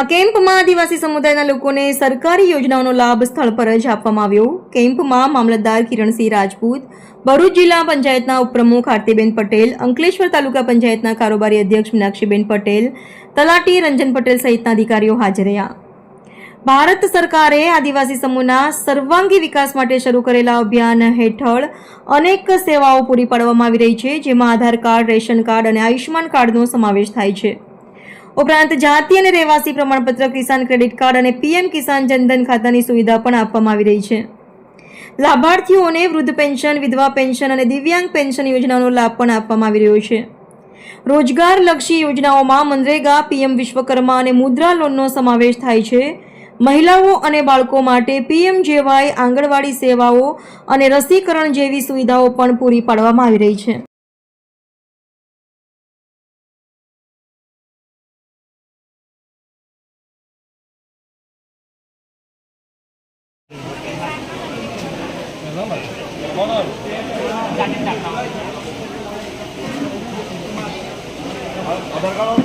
આ કેમ્પમાં આદિવાસી સમુદાયના લોકોને સરકારી યોજનાઓનો લાભ સ્થળ પર જ આપવામાં આવ્યો। કેમ્પમાં મામલતદાર કિરણસિંહ રાજપૂત, ભરૂચ જિલ્લા પંચાયતના ઉપપ્રમુખ આરતીબેન પટેલ, અંકલેશ્વર તાલુકા પંચાયતના કારોબારી અધ્યક્ષ મીનાક્ષીબેન પટેલ, તલાટી રંજન પટેલ સહિતના અધિકારીઓ હાજર રહ્યા। ભારત સરકારે આદિવાસી સમૂહના સર્વાંગી વિકાસ માટે શરૂ કરેલા અભિયાન હેઠળ અનેક સેવાઓ પૂરી પાડવામાં આવી રહી છે, જેમાં આધાર કાર્ડ, રેશન કાર્ડ અને આયુષ્યમાન કાર્ડનો સમાવેશ થાય છે। ઉપરાંત જાતિ અને રહેવાસી પ્રમાણપત્ર, કિસાન ક્રેડિટ કાર્ડ અને પીએમ કિસાન જનધન ખાતાની સુવિધા પણ આપવામાં આવી રહી છે। લાભાર્થીઓને વૃદ્ધ પેન્શન, વિધવા પેન્શન અને દિવ્યાંગ પેન્શન યોજનાનો લાભ પણ આપવામાં આવી રહ્યો છે। રોજગારલક્ષી યોજનાઓમાં મનરેગા, પીએમ વિશ્વકર્મા અને મુદ્રા લોનનો સમાવેશ થાય છે। મહિલાઓ અને બાળકો માટે પીએમજેવાય, આંગણવાડી સેવાઓ અને રસીકરણ જેવી સુવિધાઓ પણ પૂરી પાડવામાં આવી રહી છે। आधार कार्ड